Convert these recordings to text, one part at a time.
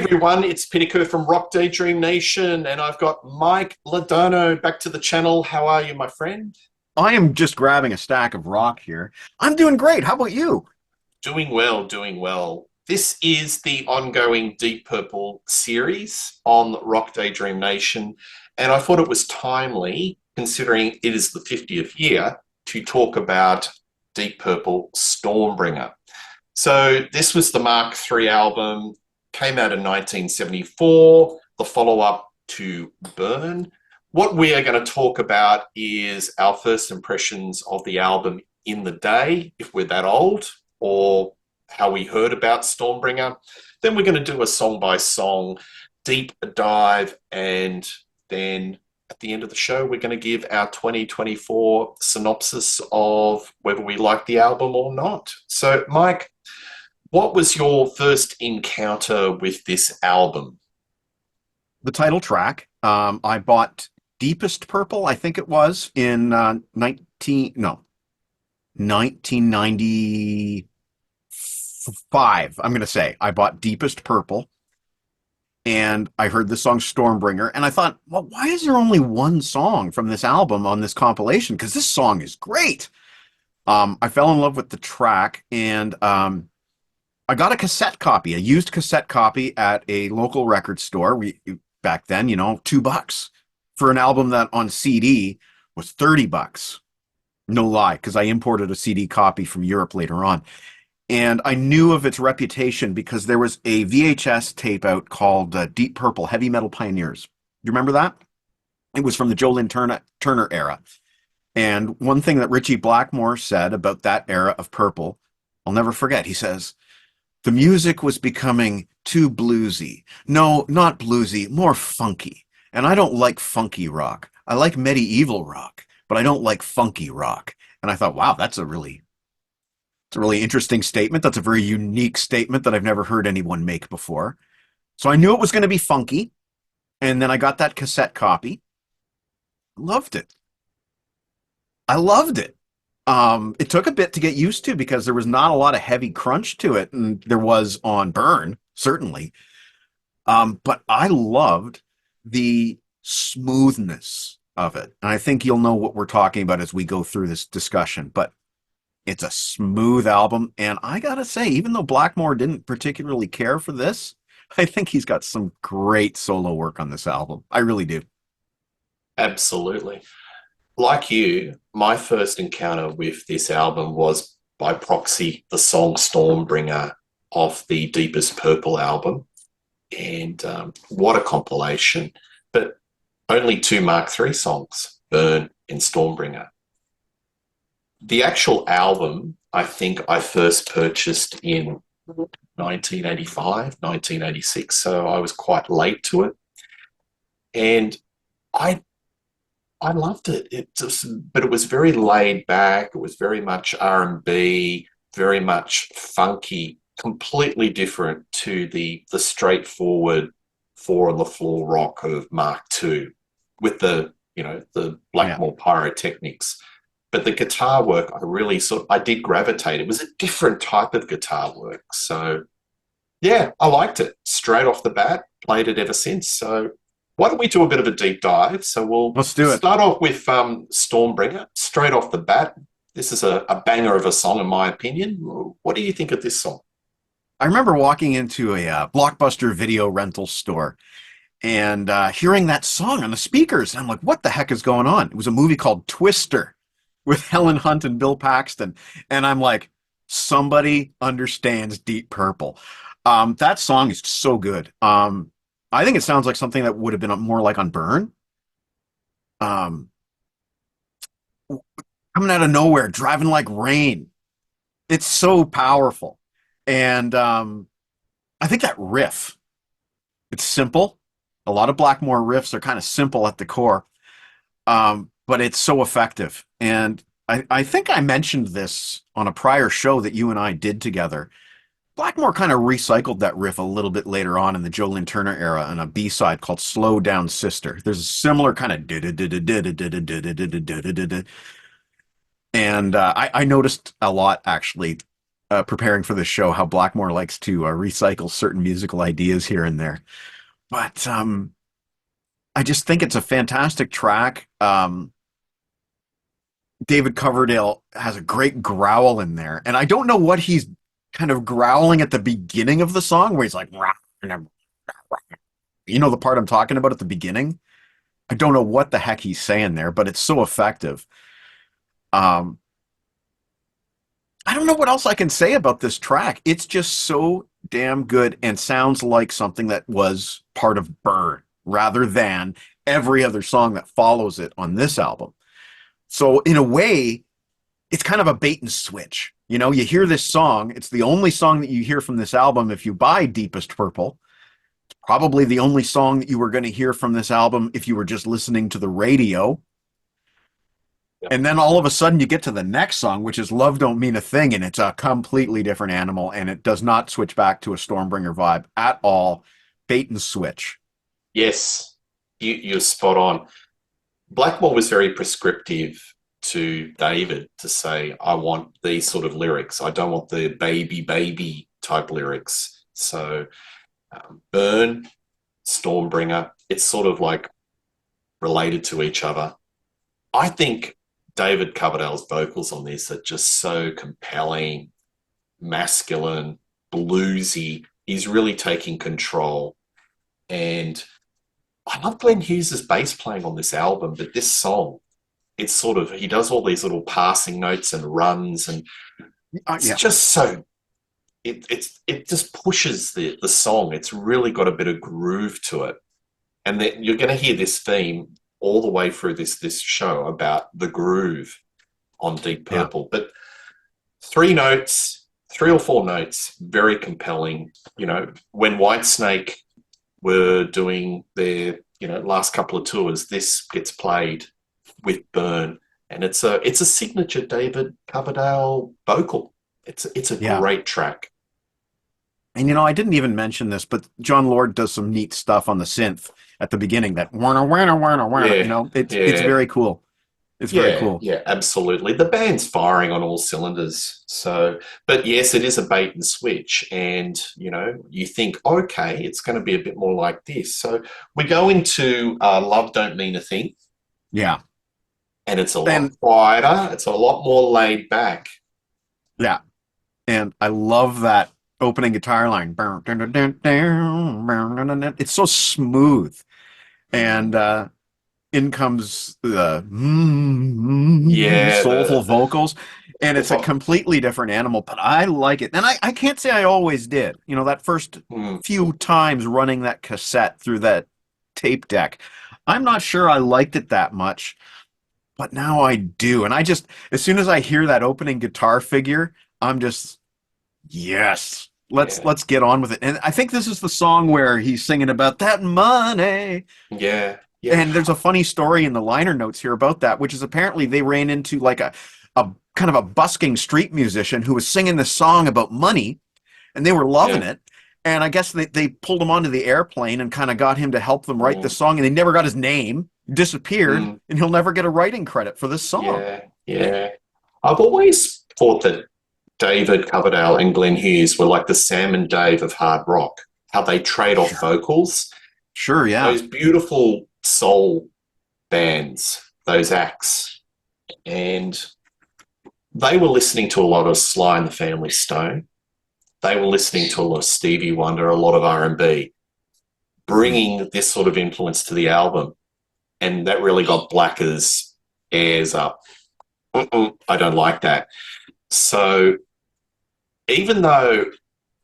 everyone, it's Pinnacle from Daydream Nation, and I've got Mike Ladano back to the channel. How are you, my friend? I am just grabbing a stack of rock here. I'm doing great. How about you? Doing well, doing well. This is the ongoing Deep Purple series on Daydream Nation, and I thought it was timely, considering it is the 50th year, to talk about Deep Purple Stormbringer. So this was the Mark III album, came out in 1974, the follow-up to Burn. What we are going to talk about is our first impressions of the album in the day, if we're that old, or how we heard about Stormbringer. Then we're going to do a song-by-song deep dive, and then at the end of the show, we're going to give our 2024 synopsis of whether we like the album or not. So, Mike, what was your first encounter with this album? The title track. I bought Deepest Purple, I think it was, in 1995. I'm going to say I bought Deepest Purple, and I heard the song Stormbringer, and I thought, well, why is there only one song from this album on this compilation? Because this song is great. I fell in love with the track, and I got a cassette copy, a used cassette copy at a local record store. Back then, $2 for an album that on CD was $30. No lie, because I imported a CD copy from Europe later on. And I knew of its reputation because there was a VHS tape out called Deep Purple, Heavy Metal Pioneers. You remember that? It was from the Joe Lynn Turner era. And one thing that Ritchie Blackmore said about that era of Purple, I'll never forget. He says, the music was becoming too bluesy. No, not bluesy, more funky. And I don't like funky rock. I like medieval rock, but I don't like funky rock. And I thought, wow, it's a really interesting statement. That's a very unique statement that I've never heard anyone make before. So I knew it was going to be funky. And then I got that cassette copy. Loved it. I loved it. It took a bit to get used to because there was not a lot of heavy crunch to it, and there was on Burn, certainly. But I loved the smoothness of it. And I think you'll know what we're talking about as we go through this discussion. But it's a smooth album. And I gotta say, even though Blackmore didn't particularly care for this, I think he's got some great solo work on this album. I really do. Absolutely. Like you, my first encounter with this album was by proxy the song Stormbringer off the Deepest Purple album. And what a compilation. But only two Mark III songs, Burn and Stormbringer. The actual album, I think I first purchased in 1985, 1986, so I was quite late to it. And I I loved it. But it was very laid back. It was very much R&B, very much funky, completely different to the straightforward four on the floor rock of Mark II with the Yeah. Blackmore pyrotechnics. But the guitar work, I did gravitate. It was a different type of guitar work. So yeah, I liked it straight off the bat. Played it ever since. So why don't we do a bit of a deep dive? So we'll Let's do it. start off with Stormbringer straight off the bat. This is a banger of a song, in my opinion. What do you think of this song? I remember walking into a Blockbuster video rental store and hearing that song on the speakers. And I'm like, what the heck is going on? It was a movie called Twister with Helen Hunt and Bill Paxton. And I'm like, somebody understands Deep Purple. That song is so good. I think it sounds like something that would have been more like on Burn. Um, Coming out of nowhere, driving like rain. It's so powerful. And I think that riff, it's simple. A lot of Blackmore riffs are kind of simple at the core, but it's so effective. And I think I mentioned this on a prior show that you and I did together. Blackmore kind of recycled that riff a little bit later on in the Joe Lynn Turner era on a B-side called Slow Down Sister. There's a similar kind of and I noticed a lot actually preparing for the show how Blackmore likes to recycle certain musical ideas here and there. But I just think it's a fantastic track. David Coverdale has a great growl in there, and I don't know what he's kind of growling at the beginning of the song, where he's like, you know, the part I'm talking about at the beginning. I don't know what the heck he's saying there, but it's so effective. Um, I don't know what else I can say about this track. It's just so damn good and sounds like something that was part of Burn rather than every other song that follows it on this album. So in a way, it's kind of a bait and switch. You know, you hear this song, it's the only song that you hear from this album if you buy Deepest Purple. It's probably the only song that you were going to hear from this album if you were just listening to the radio. Yep. And then all of a sudden you get to the next song, which is Love Don't Mean a Thing, and it's a completely different animal, and it does not switch back to a Stormbringer vibe at all. Bait and switch. Yes, you're spot on. Blackmore was very prescriptive to David to say, I want these sort of lyrics. I don't want the baby, baby type lyrics. So Burn, Stormbringer, it's sort of like related to each other. I think David Coverdale's vocals on this are just so compelling, masculine, bluesy. He's really taking control. And I love Glenn Hughes's bass playing on this album, but this song, it's sort of, he does all these little passing notes and runs, and it's Yeah. just so, it just pushes the song. It's really got a bit of groove to it. And then you're going to hear this theme all the way through this show about the groove on Deep Yeah. Purple. But three notes, three or four notes, very compelling. You know, when Whitesnake were doing their, you know, last couple of tours, this gets played with Burn, and it's a signature David Coverdale vocal. It's a Yeah. great track. And you know, I didn't even mention this, but John Lord does some neat stuff on the synth at the beginning. That wanna wanna wanna wanna. You Yeah, know, it's yeah, very cool. It's very yeah, cool. yeah, absolutely. The band's firing on all cylinders. So, but yes, it is a bait and switch, and you know, you think, okay, it's going to be a bit more like this. So we go into "Love Don't Mean a Thing," Yeah. and it's a lot And quieter. It's a lot more laid back. yeah, and I love that opening guitar line. It's so smooth, Mm. and in comes the Yeah, soulful vocals, and it's a the completely different animal. But I like it, and I can't say I always did. You know, that first mm, few times running that cassette through that tape deck, I'm not sure I liked it that much. But now I do. And I just, as soon as I hear that opening guitar figure, I'm just, yes, yeah, let's get on with it. And I think this is the song where he's singing about that money. yeah, yeah. And there's a funny story in the liner notes here about that, which is apparently they ran into like a kind of a busking street musician who was singing this song about money, and they were loving Yeah. it. And I guess they pulled him onto the airplane and kind of got him to help them write the Mm, song, and they never got his name, disappeared, mm, and he'll never get a writing credit for this song. yeah, yeah. I've always thought that David Coverdale and Glenn Hughes were like the Sam and Dave of hard rock, how they trade off Sure. vocals. Sure, yeah. Those beautiful soul bands, those acts. And they were listening to a lot of Sly and the Family Stone. They were listening to a lot of Stevie Wonder, a lot of R&B, Mhm. bringing this sort of influence to the album. And that really got Blacker's ears up. I don't like that. So even though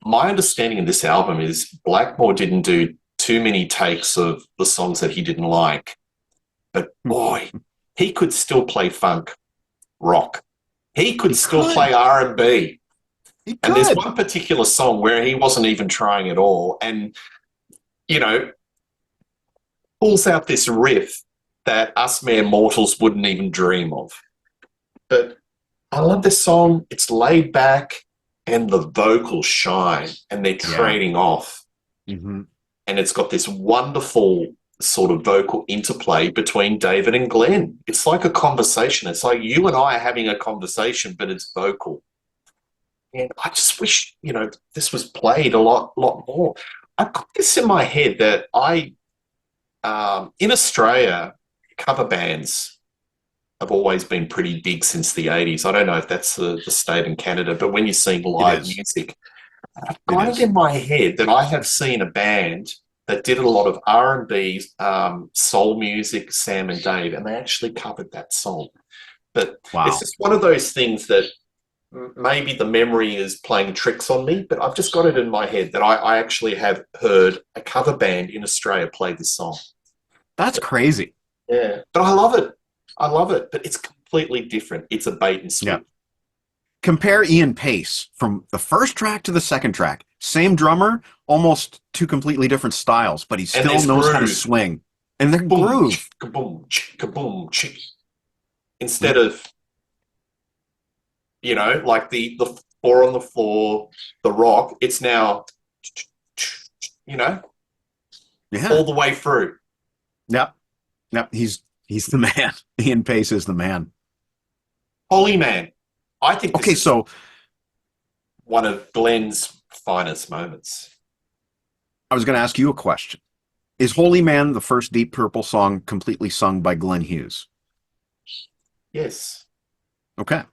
my understanding of this album is Blackmore didn't do too many takes of the songs that he didn't like, but boy, he could still play funk, rock. He could He still play could. R&B. He And there's could. one particular song where he wasn't even trying at all, and you know, pulls out this riff that us mere mortals wouldn't even dream of. But I love this song. It's laid back, and the vocals shine, and they're Yeah. trading off, Hmm. and it's got this wonderful sort of vocal interplay between David and Glenn. It's like a conversation. It's like you and I are having a conversation, but it's vocal. And I just wish, this was played a lot more. I've got this in my head that in Australia, cover bands have always been pretty big since the 80s. I don't know if that's the state in Canada, but when you're seeing It live is. music, I've It got it is. in my head that I have seen a band that did a lot of R&B, soul music, Sam and Dave, and they actually covered that song. But it's Wow. just one of those things that maybe the memory is playing tricks on me, but I've just got it in my head that I actually have heard a cover band in Australia play this song. That's crazy. Yeah, but I love it. I love it, but it's completely different. It's a bait and Yeah. switch. Compare Ian Pace from the first track to the second track. Same drummer, almost two completely different styles, but he And still there's knows how to groove. swing. And their Boom, groove. kaboom, kaboom, chick. Yeah. Instead of, like the four on the floor, the rock, it's now, you know, Yeah. all the way through. Yep. Yep. He's the man. Ian Pace is the man. Holy man. I think this Okay, is so one of Glenn's finest moments. I was going to ask you a question. Is Holy Man the first Deep Purple song completely sung by Glenn Hughes? Yes. Okay.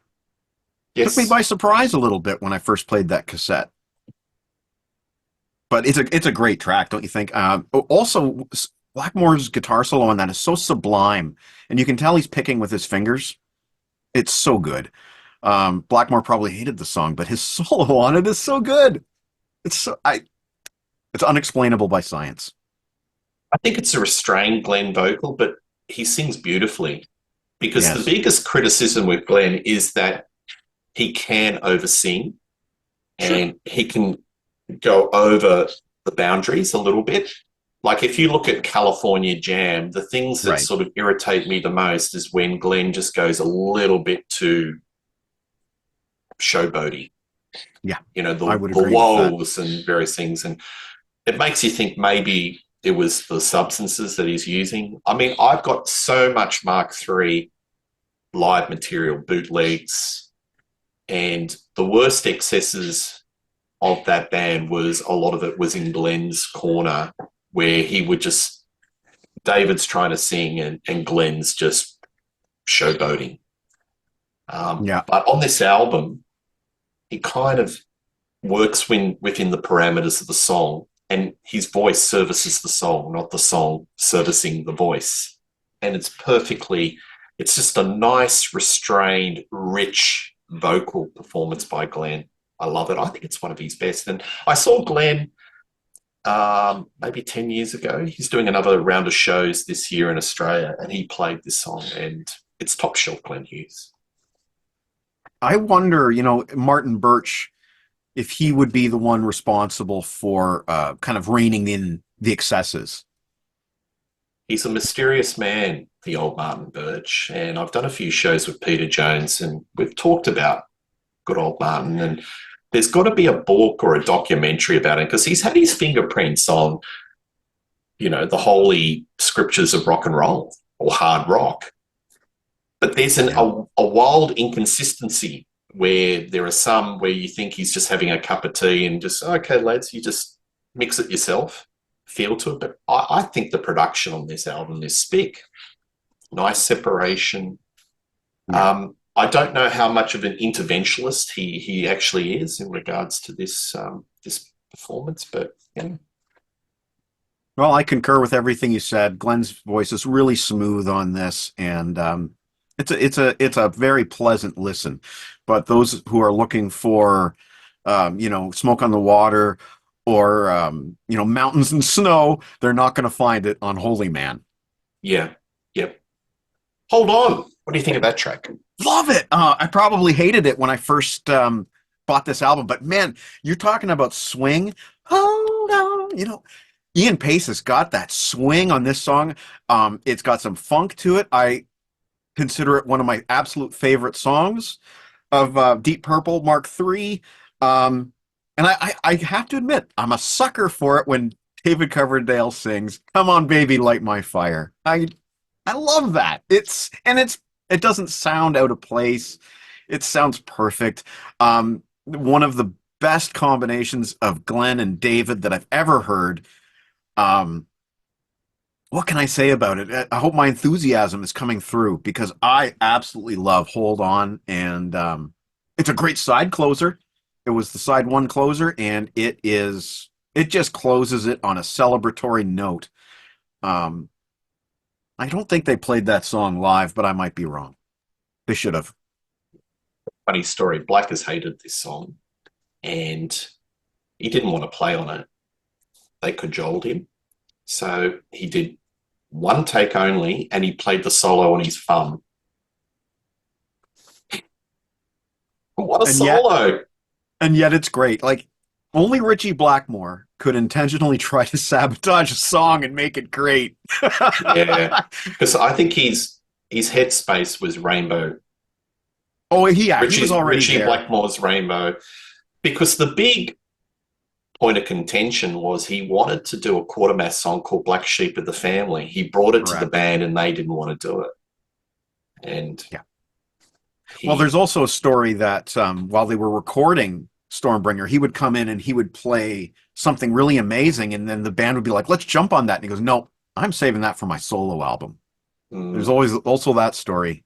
Took me Yes. by surprise a little bit when I first played that cassette. But it's a great track, don't you think? Also, Blackmore's guitar solo on that is so sublime, and you can tell he's picking with his fingers. It's so good. Blackmore probably hated the song, but his solo on it is so good. It's unexplainable by science. I think it's a restrained Glenn vocal, but he sings beautifully. Because the Yes. biggest criticism with Glenn is that he can oversing Sure. and he can go over the boundaries a little bit. Like if you look at California Jam, the things that Right. sort of irritate me the most is when Glenn just goes a little bit too showboaty. Yeah. The I would the agree with that. woes and various things, and it makes you think maybe it was the substances that he's using. I mean, I've got so much Mark III live material, bootlegs, and the worst excesses of that band was a lot of it was in Glenn's corner where he would just David's trying to sing and Glenn's just showboating. Yeah. But on this album, he kind of works within the parameters of the song, and his voice services the song, not the song servicing the voice. And it's just a nice, restrained, rich vocal performance by Glenn. I love it. I think it's one of his best. And I saw Glenn maybe 10 years ago. He's doing another round of shows this year in Australia, and he played this song, and it's top shelf Glenn Hughes. I wonder, Martin Birch, if he would be the one responsible for kind of reining in the excesses. He's a mysterious man, the old Martin Birch, and I've done a few shows with Peter Jones, and we've talked about good old Martin, and there's got to be a book or a documentary about him because he's had his fingerprints on, the holy scriptures of rock and roll or hard rock. But there's Yeah. a wild inconsistency where there are some where you think he's just having a cup of tea and just, okay, lads, you just mix it yourself, feel to it. But I think the production on this album is spick. Nice separation. Yeah. I don't know how much of an interventionist he actually is in regards to this performance, but yeah. Well, I concur with everything you said. Glenn's voice is really smooth on this, and it's a very pleasant listen. But those who are looking for, smoke on the water or mountains and snow, they're not going to find it on Holy Man. Yeah, yep. Hold on. What do you think of that track? Love it. I probably hated it when I first bought this album, but man, you're talking about swing. Hold on, Ian Pace has got that swing on this song. It's got some funk to it. I consider it one of my absolute favorite songs of Deep Purple Mark III. And I have to admit, I'm a sucker for it when David Coverdale sings "Come on, baby, light my fire." I love that. It doesn't sound out of place. It sounds perfect. one of the best combinations of Glenn and David that I've ever heard. Um, what can I say about it? I hope my enthusiasm is coming through because I absolutely love Hold On, and it's a great side closer. It was the side one closer, and it just closes it on a celebratory note. Um, I don't think they played that song live, but I might be wrong. They should have. Funny story. Black has hated this song, and he didn't want to play on it. They cajoled him, so he did one take only, and he played the solo on his thumb. What a And yet, solo! and yet it's great. Like only Ritchie Blackmore could intentionally try to sabotage a song and make it great. Yeah, because I think his headspace was Rainbow. Oh, yeah, he was already Ritchie there. Blackmore's Rainbow, because the big point of contention was he wanted to do a Quartermass song called Black Sheep of the Family. He brought it to the Correct. band, and they didn't want to do it. And Yeah. Well, he, there's also a story that while they were recording Stormbringer, he would come in and he would play something really amazing, and then the band would be like, "Let's jump on that." And he goes, "No, I'm saving that for my solo album." There's mm, always also that story,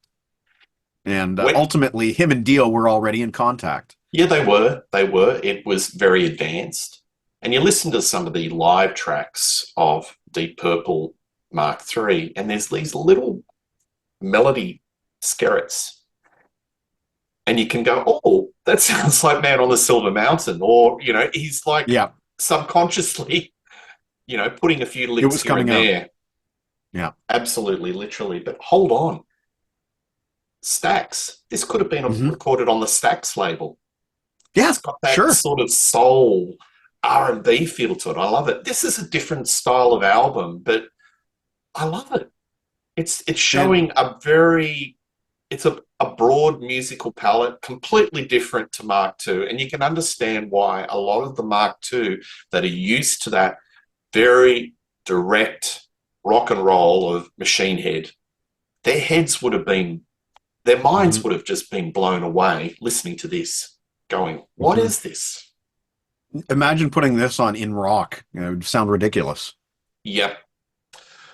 and when, ultimately, him and Dio were already in contact. yeah, they were. They were. It was very advanced. And you listen to some of the live tracks of Deep Purple Mark III, and there's these little melody skerrits. And you can go, oh, that sounds like Man on the Silver Mountain. Or, he's like Yeah, subconsciously, putting a few it licks was here and coming out. there. Yeah. Absolutely, literally. But hold on. Stax. This could have been Hmm. recorded on the Stax label. Yeah, It's got that sure. sort of soul R&B feel to it. I love it. This is a different style of album, but I love it. It's And showing it's a broad musical palette, completely different to Mark II. And you can understand why a lot of the Mark II that are used to that very direct rock and roll of Machine Head, their heads would have been, their minds mhm, would have just been blown away listening to this, going, what mhm. is this? Imagine putting this on in rock. It would sound ridiculous. Yep.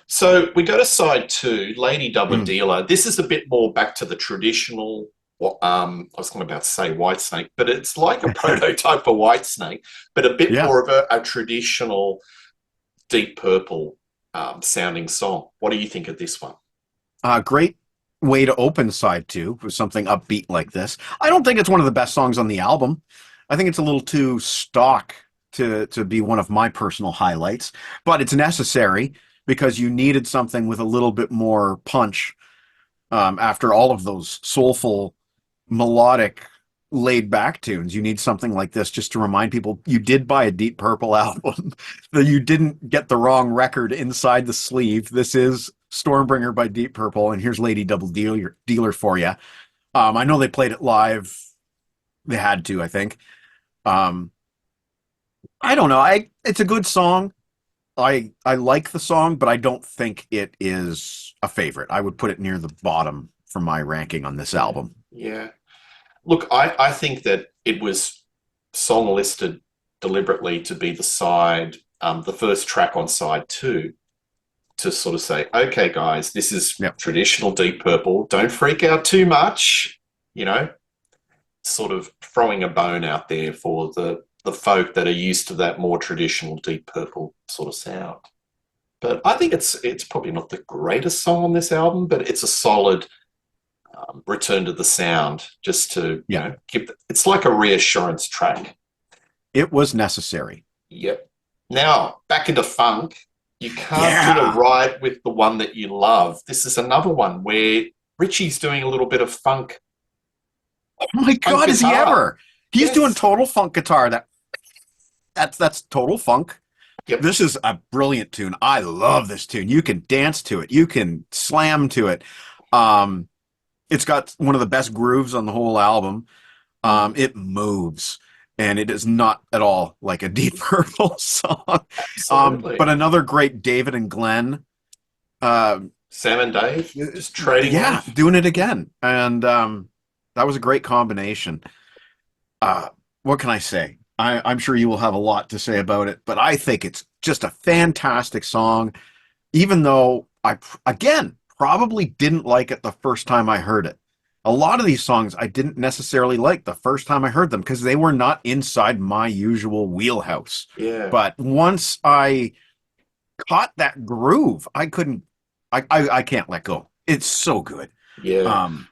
So we go to side two, Lady Dubber Mm, Dealer. This is a bit more back to the traditional. I was going to about to say Whitesnake, but it's like a prototype of Whitesnake, but a bit yeah. more of a traditional Deep Purple sounding song. What do you think of this one? Great way to open side two with something upbeat like this. I don't think it's one of the best songs on the album. I think it's a little too stock to be one of my personal highlights, but it's necessary because you needed something with a little bit more punch after all of those soulful, melodic, laid back tunes. You need something like this just to remind people you did buy a Deep Purple album, that you didn't get the wrong record inside the sleeve. This is Stormbringer by Deep Purple, and here's Lady Double Dealer for you. I know they played it live. They had to, I think. Um, I don't know. It's a good song. I like the song, but I don't think it is a favorite. I would put it near the bottom for my ranking on this Yeah, album. yeah. Look, I think that it was song listed deliberately to be the first track on side two, to sort of say, okay, guys, this is Yep. traditional Deep Purple. Don't freak out too much. You know, sort of throwing a bone out there for the folk that are used to that more traditional Deep Purple sort of sound. But I think it's probably not the greatest song on this album, but it's a solid return to the sound, just to Yeah. it's like a reassurance track. It was necessary. Yep. Now back into funk. You can't get it Yeah. right with the one that you love. This is another one where Richie's doing a little bit of Oh my funk God, is he guitar. ever? He's doing Yes. total funk guitar. That's total funk. Yep. This is a brilliant tune. I love this tune. You can dance to it. You can slam to it. Um, it's got one of the best grooves on the whole album. Mm, It moves, and it is not at all like a Deep Purple song. But absolutely. another great David and Glenn. Uh, Sam and Dave just trading yeah, off. doing it again, and that was a great combination. what can I say? I'm sure you will have a lot to say about it, but I think it's just a fantastic song, even though again, probably didn't like it the first time I heard it. A lot of these songs I didn't necessarily like the first time I heard them because they were not inside my usual wheelhouse. Yeah, But once I caught that groove, I couldn't, I can't let go. It's so good. yeah. Um,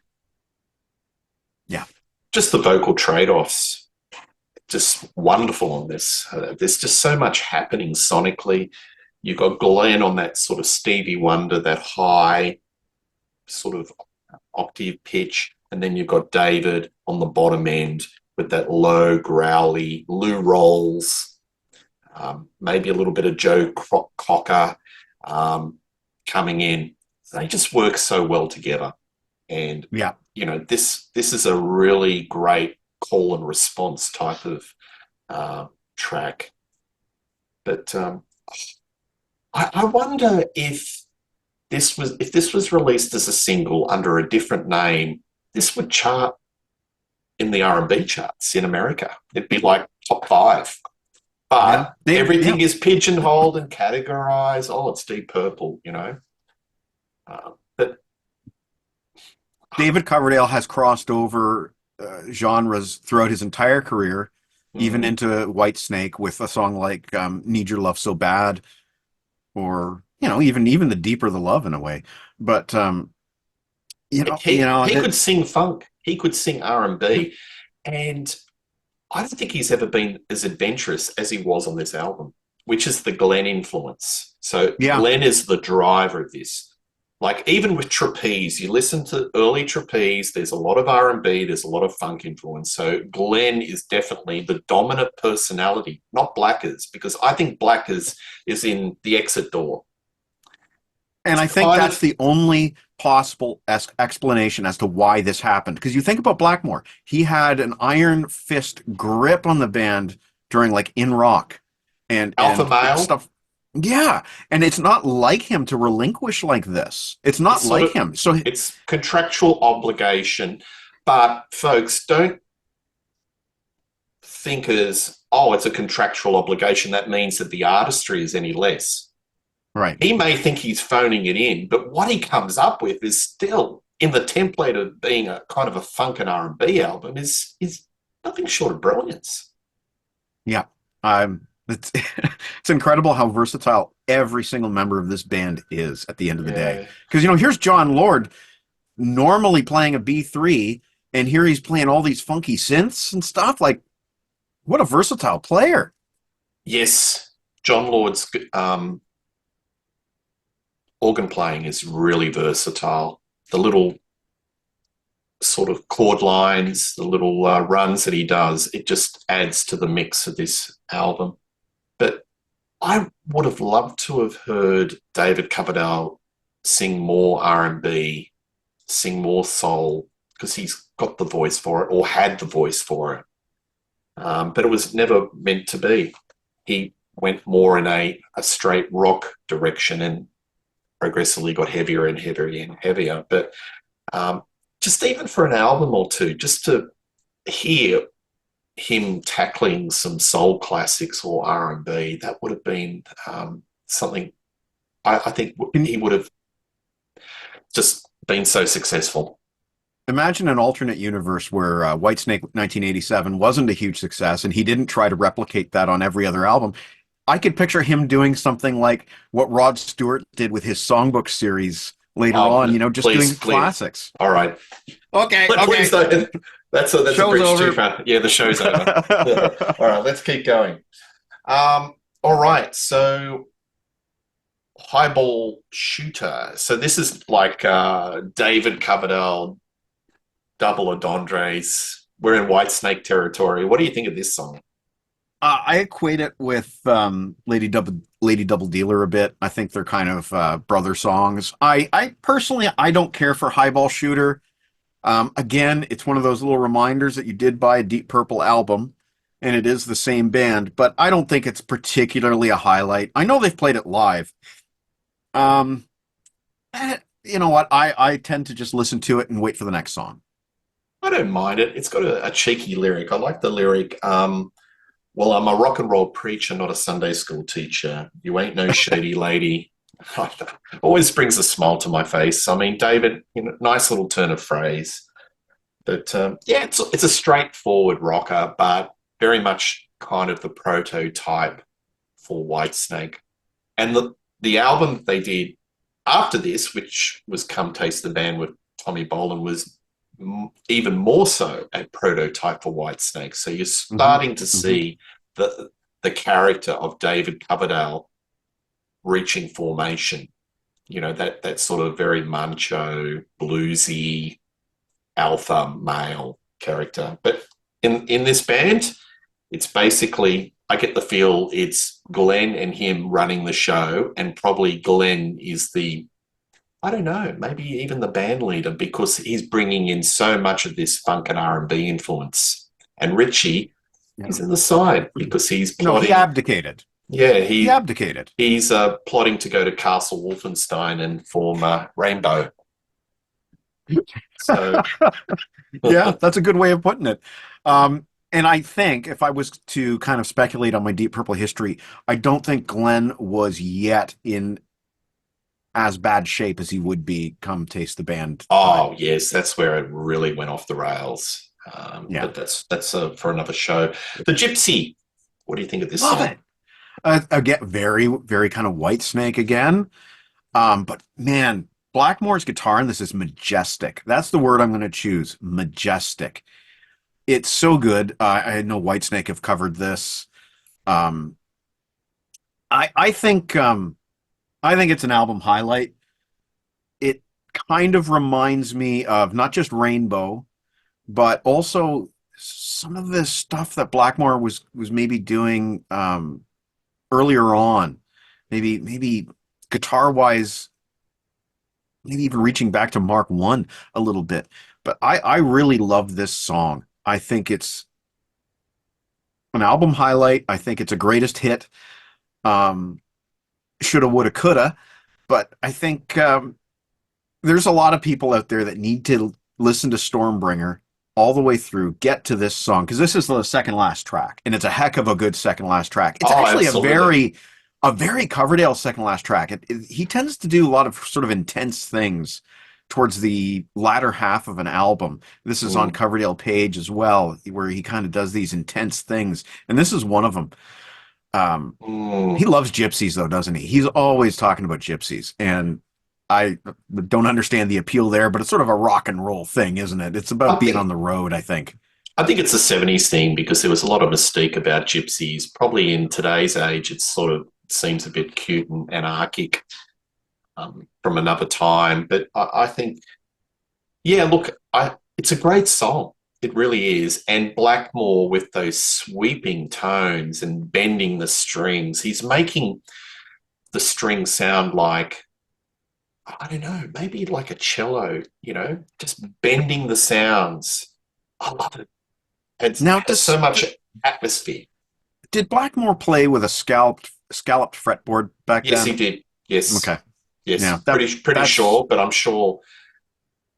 yeah, Just the vocal trade-offs, just wonderful on this. There's just so much happening sonically. You've got Glenn on that sort of Stevie Wonder, that high sort of octave pitch, and then you've got David on the bottom end with that low, growly Lou rolls, maybe a little bit of Joe Cocker coming in. They just work so well together, and yeah. this is a really great call and response type of track. But I wonder if this was released as a single under a different name, this would chart in the R&B charts in America. It'd be like top five. Yeah, But yeah. everything is pigeonholed and categorized. Oh, it's Deep Purple. But David Coverdale has crossed over genres throughout his entire career, even mm, into Whitesnake with a song like "Need Your Love So Bad," or even the deeper the love in a way. But he could sing funk. He could sing R&B, and I don't think he's ever been as adventurous as he was on this album, which is the Glenn influence. So yeah. Glenn is the driver of this. Like even with Trapeze, you listen to early Trapeze, there's a lot of R&B, there's a lot of funk influence. So Glenn is definitely the dominant personality, not Blackers, because I think Blackers is in the exit door. And It's I think kind that's of, the only possible explanation as to why this happened. Because you think about Blackmore, he had an iron fist grip on the band during like In Rock alpha and male. stuff. Yeah, and it's not like him to relinquish like this. It's It's not sort like of him. So it's contractual obligation, but folks, don't think as, oh, it's a contractual obligation. That means that the artistry is any less. right. He may think he's phoning it in, but what he comes up with is still in the template of being a kind of a funk and R&B album is nothing short of brilliance. Yeah. It's it's incredible how versatile every single member of this band is at the end of the day. Yeah. Because here's John Lord normally playing a B3, and here he's playing all these funky synths and stuff. Like, what a versatile player. Yes, John Lord's organ playing is really versatile. The little sort of chord lines, the little runs that he does, it just adds to the mix of this album. But I would have loved to have heard David Coverdale sing more R&B, sing more soul, because he's got the voice for it or had the voice for it. But it was never meant to be. He went more in a straight rock direction and progressively got heavier and heavier and heavier. But um, just even for an album or two, just to hear him tackling some soul classics or R&B, that would have been something I think Can he would have just been so successful. imagine an alternate universe where Whitesnake 1987 wasn't a huge success and he didn't try to replicate that on every other album. I could picture him doing something like what Rod Stewart did with his songbook series later on, just doing Please, please. classics. All right. Okay, Please okay. don't. That's a Show's bridge too over. far. Yeah, the show's over. All right, let's keep going. All right, so highball shooter. So this is like David Coverdale, double entendres. We're in Whitesnake territory. What do you think of this song? I equate it with Lady Double Dealer a bit. I think they're kind of brother songs. I personally I don't care for Highball Shooter. Again, it's one of those little reminders that you did buy a Deep Purple album, and it is the same band, but I don't think it's particularly a highlight. I know they've played it live. You know what? I tend to just listen to it and wait for the next song. I don't mind it. It's got a cheeky lyric. I like the lyric. Well, I'm a rock and roll preacher, not a Sunday school teacher. You ain't no shady lady. Always brings a smile to my face. I mean, David, nice little turn of phrase. But yeah, it's a straightforward rocker, but very much kind of the prototype for Whitesnake. And the album that they did after this, which was Come Taste the Band with Tommy Bolin, was even more so a prototype for Whitesnake. So you're Mm-hmm. starting to Mm-hmm. see the character of David Coverdale reaching formation. That sort of very macho, bluesy, alpha male character. But in this band, it's basically, I get the feel it's Glenn and him running the show, and probably Glenn is I don't know, maybe even the band leader, because he's bringing in so much of this funk and R&B influence. And Ritchie, Yeah. he's in the side because he's No, he plotting. abdicated. Yeah, He abdicated. he's plotting to go to Castle Wolfenstein and form Rainbow. So Yeah, that's a good way of putting it. And I think if I was to kind of speculate on my Deep Purple history, I don't think Glenn was yet in as bad shape as he would be come Taste the Band time. oh yes, that's where it really went off the rails. Yeah, But that's for another show. The Gypsy. What do you think of this love song? it. Again, very, very kind of White Snake again. But man, Blackmore's guitar in this is majestic. That's the word I'm going to choose. Majestic. It's so good. I know Whitesnake have covered this. Um, I think it's an album highlight. It kind of reminds me of not just Rainbow, but also some of the stuff that Blackmore was maybe doing earlier on. Maybe guitar wise, maybe even reaching back to Mark One a little bit. But I really love this song. I think it's an album highlight. I think it's a greatest hit. Um, Shoulda, woulda, coulda. But I think there's a lot of people out there that need to listen to Stormbringer all the way through, get to this song, because this is the second last track, and it's a heck of a good second last track. It's Oh, actually absolutely. a very Coverdale second last track. He tends to do a lot of sort of intense things towards the latter half of an album. This is on Mm, Coverdale Page as well, where he kind of does these intense things, and this is one of them. Um, he mm. loves gypsies, though, doesn't he? He's always talking about gypsies, and I don't understand the appeal there, but it's sort of a rock and roll thing, isn't it? It's I about being on think the road, I think. I think it's a 70s thing because there was a lot of mystique about gypsies. Probably in today's age, it sort of seems a bit cute and anarchic from another time. But I think, yeah, look, it's a great song. It really is. And Blackmore with those sweeping tones and bending the strings, he's making the strings sound like, I don't know, maybe like a cello, just bending the sounds. I love it. It Now, has so much atmosphere. did Blackmore play with a scalloped fretboard back Yes, then? he did. Yes, Okay, yeah, yes. Pretty that's sure, but I'm sure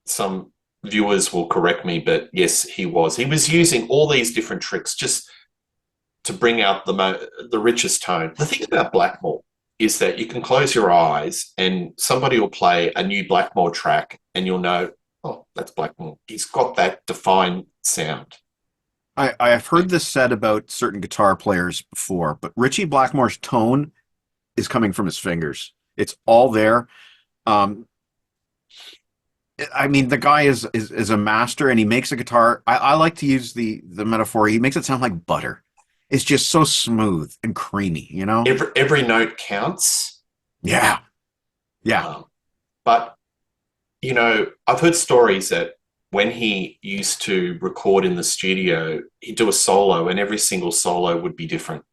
some viewers will correct me. But yes, he was. He was using all these different tricks just to bring out the richest tone. The thing about Blackmore is that you can close your eyes and somebody will play a new Blackmore track, and you'll know, oh, that's Blackmore. He's got that defined sound. I have heard this said about certain guitar players before, but Ritchie Blackmore's tone is coming from his fingers. It's all there. Um, I mean, the guy is a master, and he makes a guitar. I like to use the metaphor. He makes it sound like butter. It's just so smooth and creamy, you know? Every note counts. Yeah, yeah. Um, but I've heard stories that when he used to record in the studio, he'd do a solo, and every single solo would be different.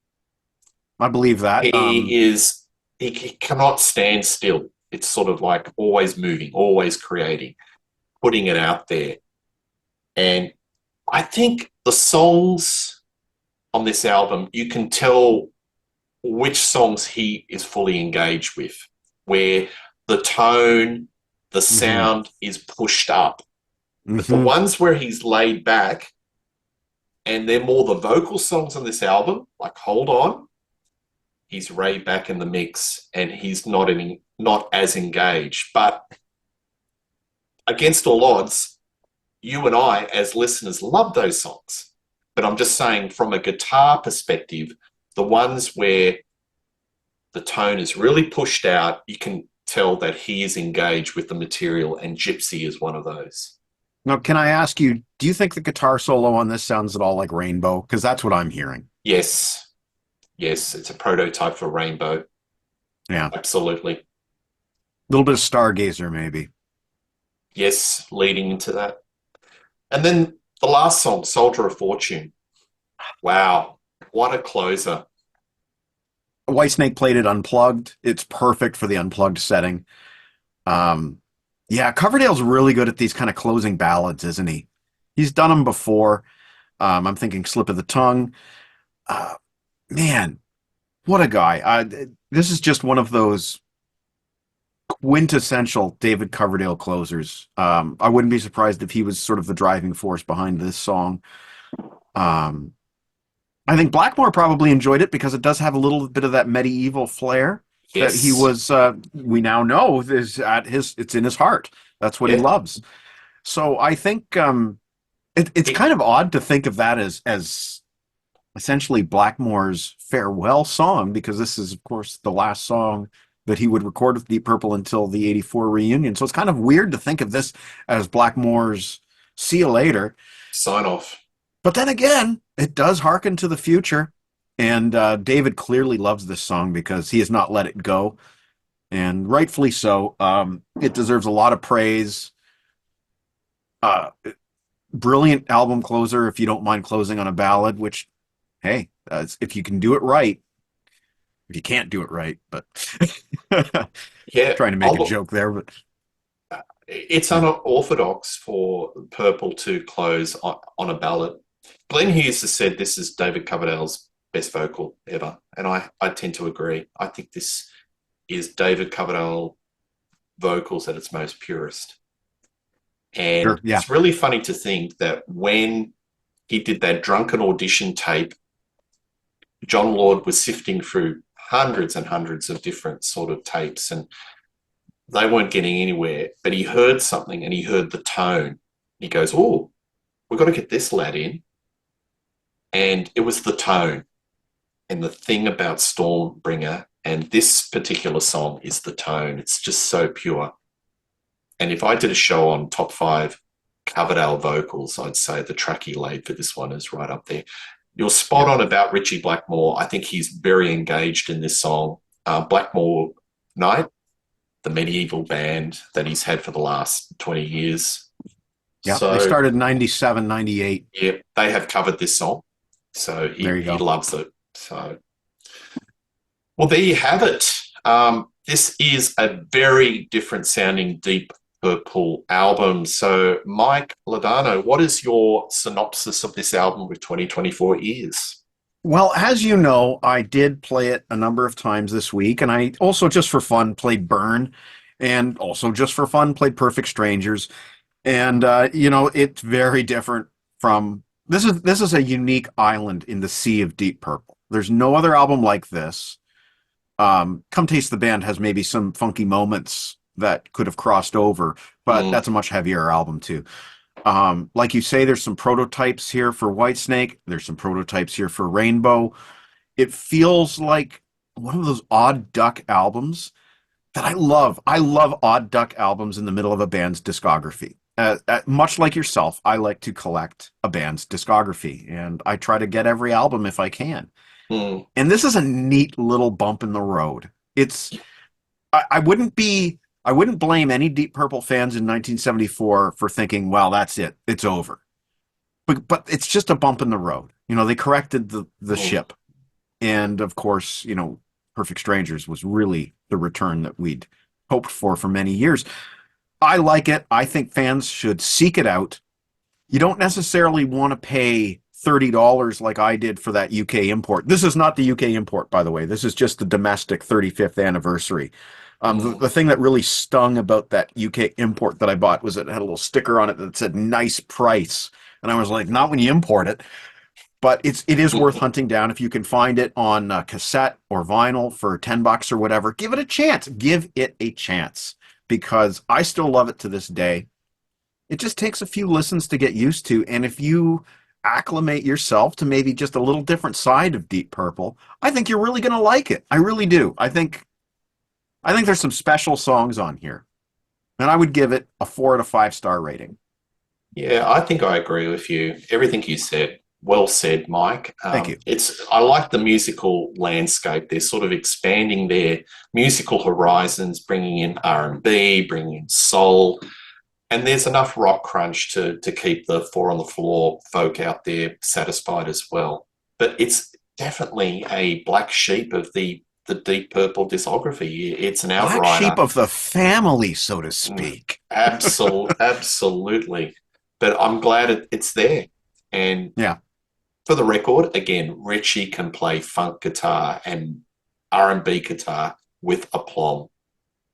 I believe that. He is he cannot stand still. It's sort of like always moving, always creating, putting it out there. And I think the songs on this album, you can tell which songs he is fully engaged with, where the tone, the Mhm. sound is pushed up. But the Hmm. ones where he's laid back, and they're more the vocal songs on this album, like Hold On, he's way back in the mix and he's not as engaged. But against all odds, you and I, as listeners, love those songs. But I'm just saying, from a guitar perspective, the ones where the tone is really pushed out, you can tell that he is engaged with the material, and Gypsy is one of those. Now, can I ask you, do you think the guitar solo on this sounds at all like Rainbow? Because that's what I'm hearing. Yes, yes, it's a prototype for Rainbow. Yeah. Absolutely. A little bit of Stargazer, maybe. Yes, leading into that. And then the last song, Soldier of Fortune. Wow, what a closer. Whitesnake played it unplugged. It's perfect for the unplugged setting. Um, yeah, Coverdale's really good at these kind of closing ballads, isn't he? He's done them before. I'm thinking Slip of the Tongue. Uh, man, what a guy. This is just one of those quintessential David Coverdale closers. I wouldn't be surprised if he was sort of the driving force behind this song. Um, I think Blackmore probably enjoyed it because it does have a little bit of that medieval flair that he Yes. was. We now know is at his. It's in his heart. That's what he Yeah. loves. So I think it's It, kind of odd to think of that as essentially Blackmore's farewell song because this is, of course, the last song that he would record with Deep Purple until the '84 reunion. So it's kind of weird to think of this as Blackmore's "See You Later." sign off. But then again, it does harken to the future. And David clearly loves this song because he has not let it go. And rightfully so. It deserves a lot of praise. Uh, Brilliant album closer if you don't mind closing on a ballad, which, hey, if you can do it right, if you can't do it right, but Yeah, trying to make a joke there, but it's yeah, unorthodox for Purple to close on a ballad. Glenn Hughes has said this is David Coverdale's best vocal ever, and I tend to agree. I think this is David Coverdale vocals at its most purest. sure, And yeah, it's really funny to think that when he did that drunken audition tape, John Lord was sifting through hundreds and hundreds of different sort of tapes, and they weren't getting anywhere. But he heard something, and he heard the tone. He goes, "Oh, we've got to get this lad in." And it was the tone. And the thing about Stormbringer and this particular song is the tone. It's just so pure. And if I did a show on top five Coverdale vocals, I'd say the track he laid for this one is right up there. You're spot yeah, on about Ritchie Blackmore. I think he's very engaged in this song. Blackmore Night, the medieval band that he's had for the last 20 years. yeah. They So, started in 97, 98. yeah, they have covered this song. So There you he go. loves it. So, well, there you have it. This is a very different sounding Deep Purple album. So, Mike Ladano, what is your synopsis of this album with 2024 ears? Well, as you know, I did play it a number of times this week, and I also just for fun played Burn, and also just for fun played Perfect Strangers. And it's very different from this is a unique island in the sea of Deep Purple. There's no other album like this. Come Taste the Band has maybe some funky moments that could have crossed over, but Mm, that's a much heavier album too. Like you say, there's some prototypes here for Whitesnake. There's some prototypes here for Rainbow. It feels like one of those odd duck albums that I love. I love odd duck albums in the middle of a band's discography. Much like yourself, I like to collect a band's discography, and I try to get every album if I can. mm, And this is a neat little bump in the road. I wouldn't blame any Deep Purple fans in 1974 for thinking, well, that's it, it's over. But it's just a bump in the road. They corrected the mm. ship, and of course, Perfect Strangers was really the return that we'd hoped for many years. I like it. I think fans should seek it out. You don't necessarily want to pay $30 like I did for that UK import. This is not the UK import, by the way. This is just the domestic 35th anniversary. The thing that really stung about that UK import that I bought was it had a little sticker on it that said "nice price," and I was like, "Not when you import it." But it is worth hunting down if you can find it on cassette or vinyl for $10 or whatever. Give it a chance. Give it a chance because I still love it to this day. It just takes a few listens to get used to, and if you acclimate yourself to maybe just a little different side of Deep Purple, I think you're really going to like it. I really do. I think there's some special songs on here, and I would give it a 4 out of 5 star rating. Yeah, I think I agree with you. Everything you said, well said, Mike. Thank you. I like the musical landscape. They're sort of expanding their musical horizons, bringing in R&B, bringing in soul, and there's enough rock crunch to keep the four on the floor folk out there satisfied as well. But it's definitely a black sheep of the Deep Purple discography. It's an Black outrider. sheep of the family, so to speak. Absolutely. But I'm glad it's there. And Yeah. for the record, again, Ritchie can play funk guitar and R&B guitar with aplomb.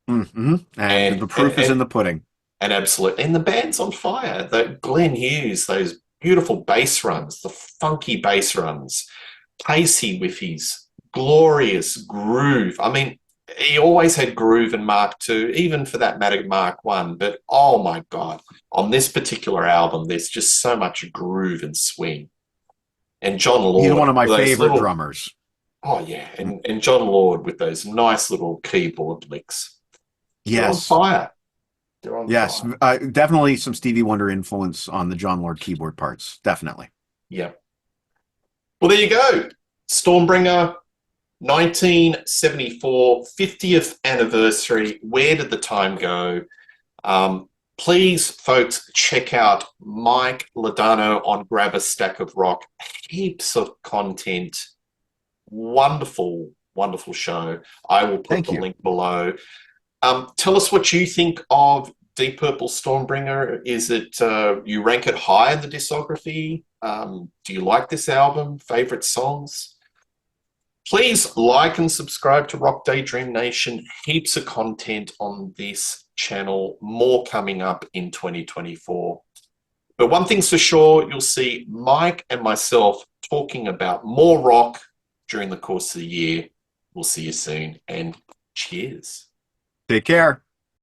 Mm-hmm. And And the and proof is in and the pudding. and absolutely, and the band's on fire. The Glenn Hughes, those beautiful bass runs, the funky bass runs, Casey with his glorious groove. I mean, he always had groove in Mark II, even for that matter, Mark One. But oh my God, on this particular album, there's just so much groove and swing. And John He's Lord one of my with those favorite little, drummers. oh yeah, and John Lord with those nice little keyboard licks. They're on Yes. fire. They're on Yes. fire. Definitely some Stevie Wonder influence on the John Lord keyboard parts. Definitely. Yeah. Well, there you go. Stormbringer, 1974, 50th anniversary. Where did the time go? Please, folks, check out Mike Ladano on Grab a Stack of Rock. Heaps of content. Wonderful, wonderful show. I will put Thank the you. link below. Tell us what you think of Deep Purple Stormbringer. Is it you rank it high in the discography? Do you like this album? Favorite songs? Please like and subscribe to Rock Daydream Nation. Heaps of content on this channel. More coming up in 2024. But one thing's for sure, you'll see Mike and myself talking about more rock during the course of the year. We'll see you soon, and cheers. Take care.